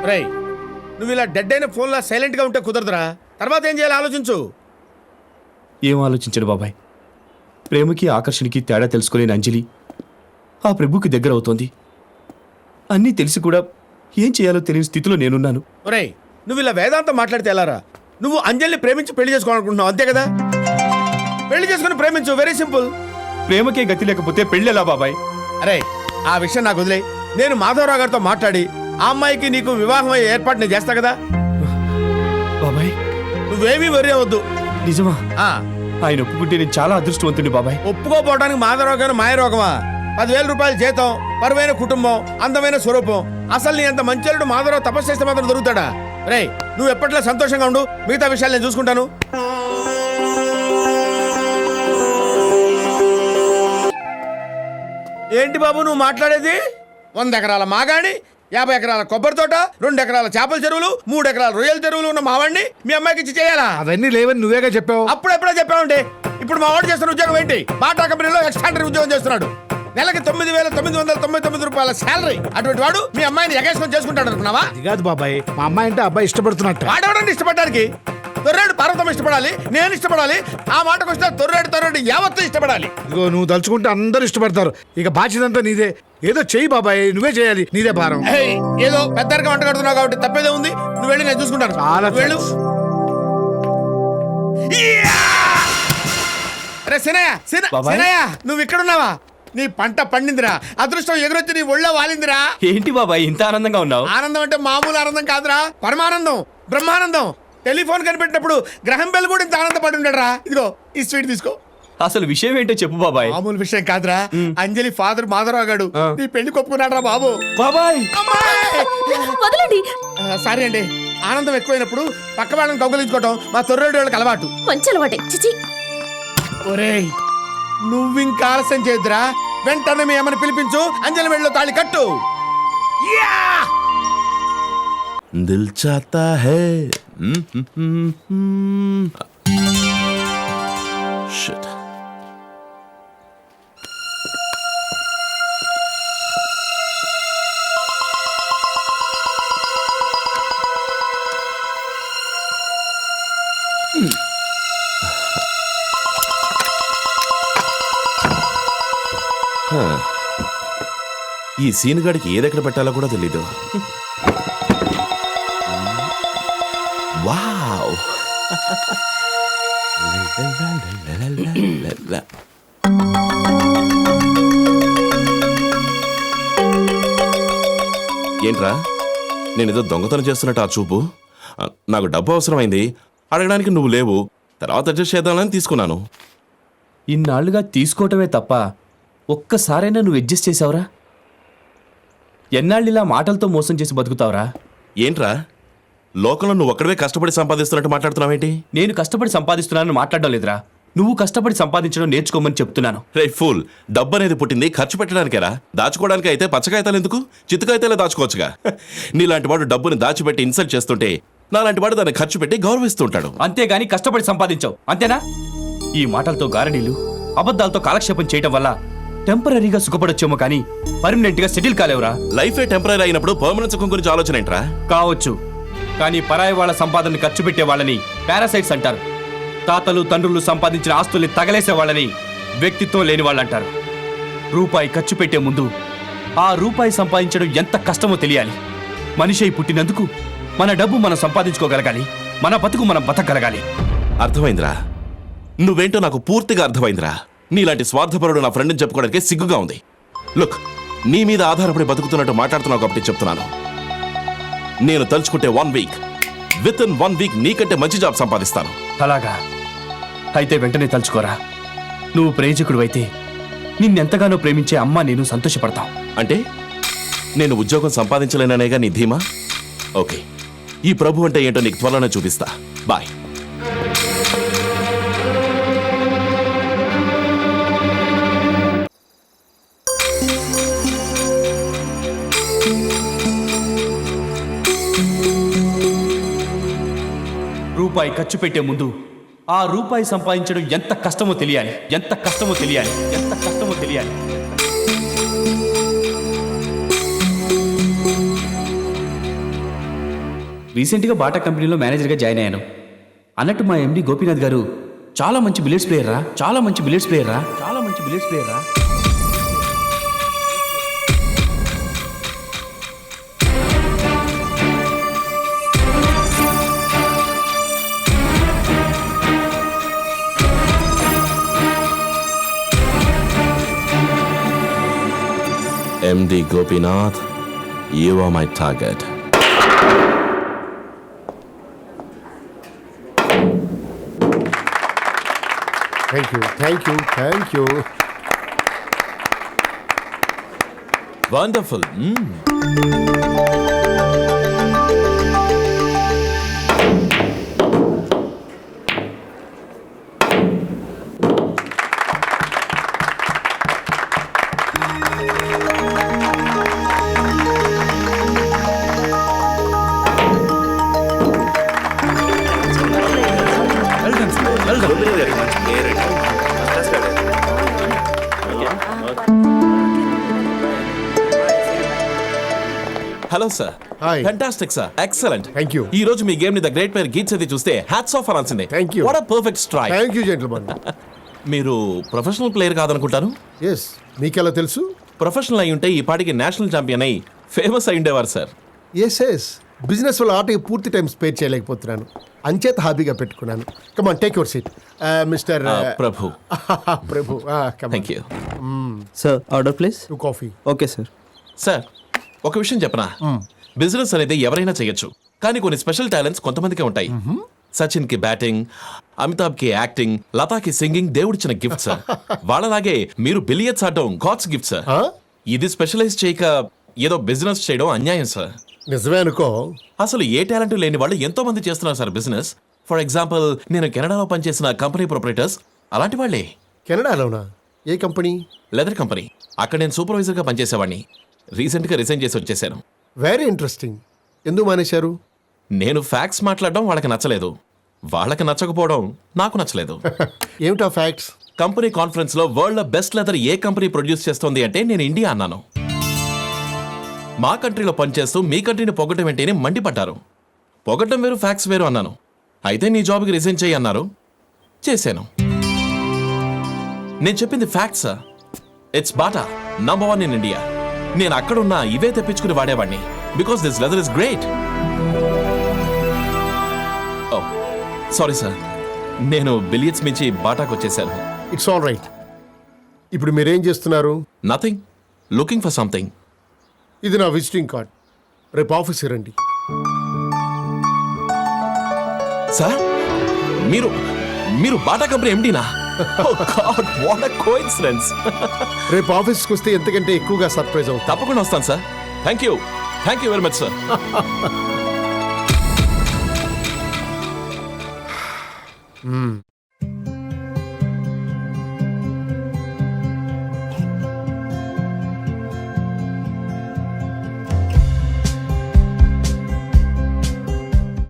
రేయ్, నువ్వు ఇలా డెడ్ అయిన ఫోన్లో సైలెంట్గా ఉంటే కుదరదురా. తర్వాత ఏం చేయాలో ఆలోచించు. ఏం ఆలోచించడు బాబాయ్? ప్రేమకి ఆకర్షణకి తేడా తెలుసుకోలేని అంజలి ఆ ప్రభుకి దగ్గర అవుతోంది. అన్నీ తెలిసి కూడా ఏం చేయాలో తెలియని స్థితిలో నేనున్నాను. రేయ్, నువ్వు ఇలా వేదాంతం మాట్లాడితే ఎలారా? నువ్వు అంజలిని ప్రేమించి పెళ్లి చేసుకోవాలనుకుంటున్నావు, అంతే కదా? పెళ్లి చేసుకుని ప్రేమించు, వెరీ సింపుల్. ప్రేమకే గతి లేకపోతే పెళ్ళెలా బాబాయ్? అరే, ఆ విషయం నాకు వదిలే. నేను మాధవరావు గారితో మాట్లాడి ఆ అమ్మాయికి నీకు వివాహం అయ్యే ఏర్పాటు నేను చేస్తా కదా. బాబాయ్ నువ్వేమీ వరి అవ్వద్దు. నిజమా? ఆ, ఆయన ఒప్పుకుంటే నేను చాలా అదృష్టవంతుని బాబాయ్. ఒప్పుకోపోవడానికి మాధవరావు గారు మాయరోగమా? 10,000 రూపాయలు జీతం, పరువైన కుటుంబం, అందమైన స్వరూపం. అసలు నీ అంత మంచి మాధవరావు తపస్సు చేస్తే మాత్రం దొరుకుతాడా? రే, నువ్వు ఎప్పట్లో సంతోషంగా ఉండు, మిగతా విషయాలు నేను చూసుకుంటాను. ఏంటి బాబు నువ్వు మాట్లాడేది? 100 ఎకరాల మాగాణి, 50 ఎకరాల కొబ్బరి తోట, 2 ఎకరాల చేపల చెరువులు, 3 ఎకరాల రొయ్యల చెరువులు ఉన్న మావాడిని మీ అమ్మాయికి ఇచ్చి చేయాలా? అవన్నీ లేవని నువ్వేగా చెప్పావు. అప్పుడెప్పుడో చెప్పావండి. ఇప్పుడు మా వాడు చేస్తున్న ఉద్యోగం ఏంటి? బాటా కంపెనీలో ఎక్స్ట్రాండరీ ఉద్యోగం చేస్తున్నాడు. నెలకి 9,999 రూపాయల శాలరీ. అటువంటి వాడు మీ అమ్మాయిని ఎగేసుకొని చేసుకుంటాడు అనుకున్నావా? అది కాదు బాబాయ్, మా అమ్మాయి అంటే అబ్బాయి ఇష్టపడుతున్నట్టు. వాడెవడండి ఇష్టపడడానికి? తొర్రేడు పర్వతం ఇష్టపడాలి, నేను ఇష్టపడాలి. ఆ మాటకు వస్తే తొర్రేడు యావత్తు ఇష్టపడాలి. ఇదిగో నువ్వు తలుచుకుంటే అందరూ ఇష్టపడతారు. ఇక బాధ్యత అంతా నీదే. ఏదో చెయ్యి బాబాయ్, నువ్వే చేయాలి, నీదే భారం. ఏయ్, ఏదో పెద్దరిగా వంట కడుతున్నావు కాబట్టి తప్పేదే ఉంది. నువ్వు వెళ్ళి నేను చూసుకుంటాను. చాలా వెళ్ళు. అరే సినయ్య, బాబాయ్. సినయ్య, నువ్వు ఇక్కడున్నావా? నీ పంట పండిందిరా, అదృష్టం ఎగురొచ్చి నీ ఒళ్ళో వాలిందిరా. ఏంటి బాబాయ్ ఇంత ఆనందంగా ఉన్నావు? ఆనందం అంటే మామూలు ఆనందం కాదురా, పరమానందం, బ్రహ్మానందం. టెలిఫోన్ కనిపెట్టినప్పుడు గ్రహం బెల్ కూడా ఇంత ఆనందపడి ఉండడురా. ఇదిగో ఈ స్వీట్ తీసుకో. అసలు విషయం ఏంటో చెప్పు బాబాయ్. మామూలు విషయం కాదురా, అంజలి ఫాదర్ మాధవరావు గారు నీ పెళ్లి కొప్పుకున్నాడు రా బాబు. బాబాయ్ వదలండి. సారీ అండి, ఆనందం ఎక్కువైనప్పుడు పక్క వాళ్ళని కౌగలించుకోవటం మా తొర్రేడు వాళ్ళకి అలవాటు. మంచి అలవాటే. చిచి. ఒరేయ్, నువ్వింకా ఆలస్యం చేయొద్దురా. వెంటనే మీ అమ్మని పిలిపించు, అంజలి మెడలో తాళి కట్టు. దిల్ చాతా హై. Shit. ఈ సీన్ గాడికి ఏదెక్కడ పెట్టాలో కూడా తెలీదు. వావ్. ఏంట్రా, నేనేదో దొంగతనం చేస్తున్నట్టు ఆ చూపు? నాకు డబ్బు అవసరమైంది, అడగడానికి నువ్వు లేవు. తర్వాత అడ్జస్ట్ చేద్దామని తీసుకున్నాను. ఇన్నాళ్లుగా తీసుకోవటమే తప్ప ఒక్కసారైనా నువ్వు అడ్జస్ట్ చేసావురా? ఎన్నాళ్ళిలా మాటలతో మోసం చేసి బతుకుతావురా? ఏంట్రా, లోకంలో నువ్వు ఒక్కడవే కష్టపడి సంపాదిస్తున్నట్టు మాట్లాడుతున్నావేంటి? నేను కష్టపడి సంపాదిస్తున్నానని మాట్లాడడం లేదురా, నువ్వు కష్టపడి సంపాదించడం నేర్చుకోమని చెప్తున్నాను. రే ఫూల్, డబ్బు అనేది పుట్టింది ఖర్చు పెట్టడానికేరా, దాచుకోవడానికి అయితే పచ్చకాయతాలు ఎందుకు? చిత్తకాయతాలే దాచుకోవచ్చుగా. నీలాంటి వాడు డబ్బుని దాచిపెట్టి ఇన్సల్ట్ చేస్తుంటే నాలాంటి వాడు దాన్ని ఖర్చు పెట్టి గౌరవిస్తుంటాడు. అంతేగాని కష్టపడి సంపాదించావు, అంతేనా? ఈ మాటలతో గారడీలు, అబద్ధాలతో కాలక్షేపం చేయడం వల్ల టెంపరీగా సుఖపడొచ్చేమో కానీ పర్మనెంట్ గా సెటిల్ కాలేవురా. లైఫే టెంపరీ అయినప్పుడు పర్మనెంట్ సుఖం గురించి ఆలోచన ఏంట్రా? కావచ్చు, కానీ పరాయి వాళ్ళ సంపాదన ఖర్చు పెట్టే వాళ్ళని పారాసైట్స్ అంటారు. తాతలు తండ్రులు సంపాదించిన ఆస్తుల్ని తగలేసే వాళ్ళని వ్యక్తిత్వం లేని వాళ్ళు అంటారు. రూపాయి ఖర్చు పెట్టే ముందు ఆ రూపాయి సంపాదించడం ఎంత కష్టమో తెలియాలి. మనిషి పుట్టినందుకు మన డబ్బు మనం సంపాదించుకోగలగాలి, మన బతుకు మనం బతకగలగాలి. అర్థమైందిరా, నువ్వేంటో నాకు పూర్తిగా అర్థమైందిరా. నీలాంటి స్వార్థపరుడు నా ఫ్రెండ్ని చెప్పుకోవడానికి సిగ్గుగా ఉంది. లుక్, నీ మీద ఆధారపడి బతుకుతున్నట్టు మాట్లాడుతున్నావు కాబట్టి చెప్తున్నాను. నేను తలుచుకుంటే 1 వీక్, విత్ ఇన్ 1 వీక్ నీకంటే మంచి జాబ్ సంపాదిస్తాను. అలాగా? అయితే వెంటనే తలుచుకోరా. నువ్వు ప్రేమికుడు అయితే నిన్నెంతగానో ప్రేమించే అమ్మ నేను సంతోషపడతాం. అంటే నేను ఉద్యోగం సంపాదించలేననేగా నీ ధీమా? ఓకే, ఈ ప్రభు అంటే ఏంటో నీకు త్వరలోనే చూపిస్తా. బాయ్. రూపాయి ఖర్చు పెట్టే ముందు ఆ రూపాయి సంపాదించడం ఎంత కష్టమో తెలియాలి, ఎంత కష్టమో తెలియాలి, ఎంత కష్టమో తెలియాలి. రీసెంట్గా బాటా కంపెనీలో మేనేజర్గా జాయిన్ అయ్యాను. అన్నట్టు మా ఎండి గోపీనాథ్ గారు చాలా మంచి బిలియర్డ్స్ ప్లేయర్ రా, చాలా మంచి బిలియర్డ్స్ ప్లేయర్ రా, చాలా మంచి బిలియర్డ్స్ ప్లేయర్ రా. MD Gopinath, you are my target. Thank you. Wonderful. Hello sir. Hi. Fantastic sir, excellent. Thank you. ఈ రోజు మీ గేమ్ ని ద గ్రేట్ ప్లేయర్ గీట్స్ అది చూస్తే హ్యాట్స్ ఆఫ్ అనాల్సిందే. Thank you. What a perfect strike. Thank you gentleman. మీరు professional player కాదనుకుంటాను. ఎస్, మీకెలా తెలుసు? ప్రొఫెషనల్ అయి ఉంటే ఈ పాటికి నేషనల్ ఛాంపియన్ అయి ఫేమస్ అయి ఉండేవారు సార్. ఎస్ బిజినెస్ వల్ల ఆటకి పూర్తి టైం స్పేర్ చేయలేకపోతున్నాను, అంచేత హాబీగా పెట్టుకున్నాను. Come on, take your seat mister Prabhu. Prabhu. Thank you sir order please. Two coffee. Okay sir. Sir. ఒక విషయం చెప్పనా, బిజినెస్ అనేది ఎవరైనా చేయొచ్చు, కానీ కొన్ని స్పెషల్ టాలెంట్స్ కొంతమందికే ఉంటాయి. సచిన్ కి బ్యాటింగ్, అమితాబ్ కి యాక్టింగ్, లతాకి సింగింగ్ దేవుడిచ్చిన గిఫ్ట్ సార్. వాళ్ళలాగే మీరు బిలియర్డ్స్ ఆడడం గాడ్స్ గిఫ్ట్ సార్. ఇది స్పెషలైజ్ చేయక ఏదో బిజినెస్ చేయడం అన్యాయం సార్. నిజమే అనుకో. అసలు ఏ టాలెంట్ లేని వాళ్ళు ఎంతో మంది చేస్తున్నారు సార్ బిజినెస్. ఫర్ ఎగ్జాంపుల్, నేను కెనడాలో పనిచేసిన కంపెనీ ప్రొపరేటర్స్ అలాంటి వాళ్ళే. కెనడాలోనా? ఏ కంపెనీ? Leather company. అక్కడ నేను సూపర్వైజర్ గా పనిచేసేవాడిని. రీసెంట్ గా రిజైన్ చేసి వచ్చేసాను. Very interesting. ఎందుకు మానేశారు? నేను ఫ్యాక్ట్స్ మాట్లాడడం వాళ్ళకి నచ్చలేదు, వాళ్ళకి నచ్చకపోవడం నాకు నచ్చలేదు. ఏమిటా ఫ్యాక్ట్స్? కంపెనీ కాన్ఫరెన్స్ లో వరల్డ్ లో బెస్ట్ లెదర్ ఏ కంపెనీ ప్రొడ్యూస్ చేస్తోంది అంటే నేను ఇండియా అన్నాను. మా కంట్రీలో పనిచేస్తూ మీ కంట్రీని పొగటం ఏంటి అని మండిపడ్డారు. పొగటం వేరు, ఫ్యాక్ట్స్ వేరు అన్నాను. అయితే నీ జాబ్కి రిజైన్ చేయి అన్నారు, చేశాను. నేను చెప్పింది facts. It's Bata number 1 in India. నేను అక్కడున్నా ఇవే తెప్పించుకుని వాడేవాడిని, because this leather is great. Oh sorry sir, నేను బిలియర్డ్స్ మించి బాటాకు వచ్చేసాను. It's all right. ఇప్పుడు మీరేం చేస్తున్నారు? Nothing, looking for something. ఇది నా విజిటింగ్ కార్డ్. రేపు ఆఫీస్కి రండి. సార్, మీరు మీరు బాటా కంపెనీ ఎండీనా? What a coincidence. రేపు ఆఫీస్కి వస్తే ఎంతకంటే ఎక్కువగా సర్ప్రైజ్ అవుతా. తప్పకుండా వస్తాను sir. Thank you very much sir.